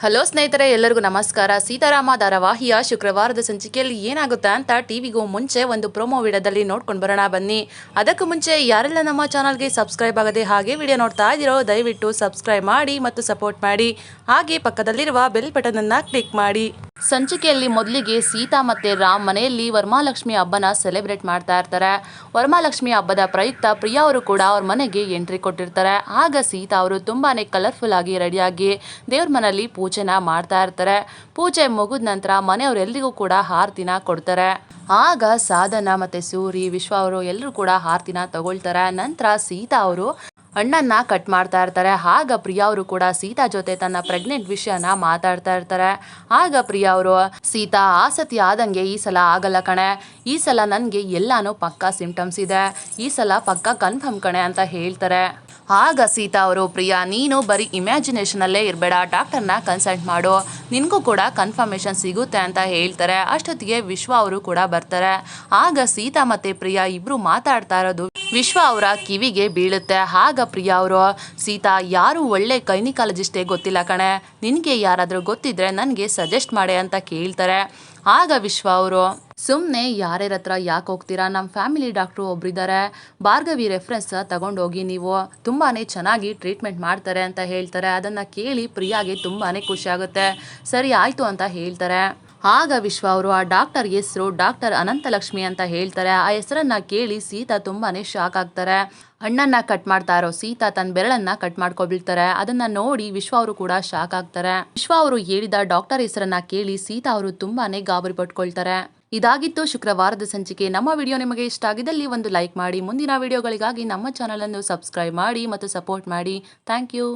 Hello ಸ್ನೇಹಿತರೆ, ಎಲ್ಲರಿಗೂ ನಮಸ್ಕಾರ. ಸೀತಾರಾಮ ಧಾರಾವಾಹಿಯ ಶುಕ್ರವಾರದ ಸಂಚಿಕೆಯಲ್ಲಿ ಏನಾಗುತ್ತೆ ಅಂತ ಟಿವಿಗೂ ಮುಂಚೆ ಒಂದು ಪ್ರೊಮೋ ವಿಡಿಯೋದಲ್ಲಿ ನೋಡ್ಕೊಂಡು ಬರೋಣ ಬನ್ನಿ. ಅದಕ್ಕೂ ಮುಂಚೆ ಯಾರೆಲ್ಲ ನಮ್ಮ ಚಾನಲ್ಗೆ ಸಬ್ಸ್ಕ್ರೈಬ್ ಆಗದೆ ಹಾಗೆ ವಿಡಿಯೋ ನೋಡ್ತಾ ಇದ್ದೀರೋ ದಯವಿಟ್ಟು ಸಬ್ಸ್ಕ್ರೈಬ್ ಮಾಡಿ ಮತ್ತು ಸಪೋರ್ಟ್ ಮಾಡಿ. ಹಾಗೆ ಪಕ್ಕದಲ್ಲಿರುವ ಬೆಲ್ ಬಟನ್ ಅನ್ನು ಕ್ಲಿಕ್ ಮಾಡಿ. ಸಂಚಿಕೆಯಲ್ಲಿ ಮೊದಲಿಗೆ ಸೀತಾ ಮತ್ತು ರಾಮ್ ಮನೆಯಲ್ಲಿ ವರಮಹಾಲಕ್ಷ್ಮಿ ಹಬ್ಬನ ಸೆಲೆಬ್ರೇಟ್ ಮಾಡ್ತಾ ಇರ್ತಾರೆ. ವರಮಹಾಲಕ್ಷ್ಮಿ ಹಬ್ಬದ ಪ್ರಯುಕ್ತ ಪ್ರಿಯಾ ಅವರು ಕೂಡ ಅವ್ರ ಮನೆಗೆ ಎಂಟ್ರಿ ಕೊಟ್ಟಿರ್ತಾರೆ. ಆಗ ಸೀತಾ ಅವರು ತುಂಬಾನೇ ಕಲರ್ಫುಲ್ ಆಗಿ ರೆಡಿಯಾಗಿ ದೇವ್ರ ಮನೆಯಲ್ಲಿ ಪೂಜೆನ ಮಾಡ್ತಾ ಇರ್ತಾರೆ. ಪೂಜೆ ಮುಗಿದ ನಂತರ ಮನೆಯವರೆಲ್ಲರಿಗೂ ಕೂಡ ಆರತಿನ ಕೊಡ್ತಾರೆ. ಆಗ ಸಾಧನ ಮತ್ತು ಸೂರಿ, ವಿಶ್ವ ಅವರು ಎಲ್ಲರೂ ಕೂಡ ಆರತಿನ ತಗೊಳ್ತಾರೆ. ನಂತರ ಸೀತಾ ಅವರು ಹಣ್ಣನ್ನ ಕಟ್ ಮಾಡ್ತಾ ಇರ್ತಾರೆ. ಆಗ ಪ್ರಿಯಾ ಅವರು ಕೂಡ ಸೀತಾ ಜೊತೆ ತನ್ನ ಪ್ರೆಗ್ನೆಂಟ್ ವಿಷಯನ ಮಾತಾಡ್ತಾ ಇರ್ತಾರೆ. ಆಗ ಪ್ರಿಯಾ ಅವರು, ಸೀತಾ ಆಸತಿ ಆದಂಗೆ ಈ ಸಲ ಆಗಲ್ಲ ಕಣೆ, ಈ ಸಲ ನನಗೆ ಎಲ್ಲಾನು ಪಕ್ಕಾ ಸಿಂಪ್ಟಮ್ಸ್ ಇದೆ, ಈ ಸಲ ಪಕ್ಕಾ ಕನ್ಫರ್ಮ್ ಕಣೆ ಅಂತ ಹೇಳ್ತಾರೆ. ಆಗ ಸೀತಾ ಅವರು, ಪ್ರಿಯಾ ನೀನು ಬರೀ ಇಮ್ಯಾಜಿನೇಷನಲ್ಲೇ ಇರಬೇಡ, ಡಾಕ್ಟರ್ನ ಕನ್ಸಲ್ಟ್ ಮಾಡು, ನಿನಗೂ ಕೂಡ ಕನ್ಫರ್ಮೇಷನ್ ಸಿಗುತ್ತೆ ಅಂತ ಹೇಳ್ತಾರೆ. ಅಷ್ಟೊತ್ತಿಗೆ ವಿಶ್ವ ಅವರು ಕೂಡ ಬರ್ತಾರೆ. ಆಗ ಸೀತಾ ಮತ್ತು ಪ್ರಿಯಾ ಇಬ್ಬರು ಮಾತಾಡ್ತಾ ಇರೋದು ವಿಶ್ವ ಅವರ ಕಿವಿಗೆ ಬೀಳುತ್ತೆ. ಆಗ ಪ್ರಿಯಾ ಅವರು, ಸೀತಾ ಯಾರು ಒಳ್ಳೆ ಗೈನಿಕಾಲಜಿಸ್ಟೇ ಗೊತ್ತಿಲ್ಲ ಕಣೆ, ನಿನಗೆ ಯಾರಾದರೂ ಗೊತ್ತಿದ್ರೆ ನನಗೆ ಸಜೆಸ್ಟ್ ಮಾಡೆ ಅಂತ ಕೇಳ್ತಾರೆ. ಆಗ ವಿಶ್ವ ಅವರು, ಸುಮ್ಮನೆ ಯಾರ್ಯಾರ ಹತ್ರ ಯಾಕೆ ಹೋಗ್ತೀರಾ, ನಮ್ಮ ಫ್ಯಾಮಿಲಿ ಡಾಕ್ಟ್ರು ಒಬ್ಬರಿದ್ದಾರೆ, ಭಾರ್ಗವಿ ರೆಫರೆನ್ಸ್ ತಗೊಂಡೋಗಿ, ನೀವು ತುಂಬಾ ಚೆನ್ನಾಗಿ ಟ್ರೀಟ್ಮೆಂಟ್ ಮಾಡ್ತಾರೆ ಅಂತ ಹೇಳ್ತಾರೆ. ಅದನ್ನು ಕೇಳಿ ಪ್ರಿಯಾಗೆ ತುಂಬಾ ಖುಷಿ ಆಗುತ್ತೆ. ಸರಿ ಆಯಿತು ಅಂತ ಹೇಳ್ತಾರೆ. ಆಗ ವಿಶ್ವ ಅವರು, ಆ ಡಾಕ್ಟರ್ ಹೆಸರು ಡಾಕ್ಟರ್ ಅನಂತಲಕ್ಷ್ಮಿ ಅಂತ ಹೇಳ್ತಾರೆ. ಆ ಹೆಸರನ್ನ ಕೇಳಿ ಸೀತಾ ತುಂಬಾನೇ ಶಾಕ್ ಆಗ್ತಾರೆ. ಹಣ್ಣನ್ನ ಕಟ್ ಮಾಡ್ತಾ ಇರೋ ಸೀತಾ ತನ್ನ ಬೆರಳನ್ನ ಕಟ್ ಮಾಡ್ಕೊಬಿಡ್ತಾರೆ. ಅದನ್ನ ನೋಡಿ ವಿಶ್ವ ಅವರು ಕೂಡ ಶಾಕ್ ಆಗ್ತಾರೆ. ವಿಶ್ವ ಅವರು ಹೇಳಿದ ಡಾಕ್ಟರ್ ಹೆಸರನ್ನ ಕೇಳಿ ಸೀತಾ ಅವರು ತುಂಬಾನೇ ಗಾಬರಿ ಪಟ್ಕೊಳ್ತಾರೆ. ಇದಾಗಿತ್ತು ಶುಕ್ರವಾರದ ಸಂಚಿಕೆ. ನಮ್ಮ ವಿಡಿಯೋ ನಿಮಗೆ ಇಷ್ಟ ಆಗಿದ್ದಲ್ಲಿ ಒಂದು ಲೈಕ್ ಮಾಡಿ. ಮುಂದಿನ ವಿಡಿಯೋಗಳಿಗಾಗಿ ನಮ್ಮ ಚಾನಲ್ ಅನ್ನು ಸಬ್ಸ್ಕ್ರೈಬ್ ಮಾಡಿ ಮತ್ತು ಸಪೋರ್ಟ್ ಮಾಡಿ. Thank you.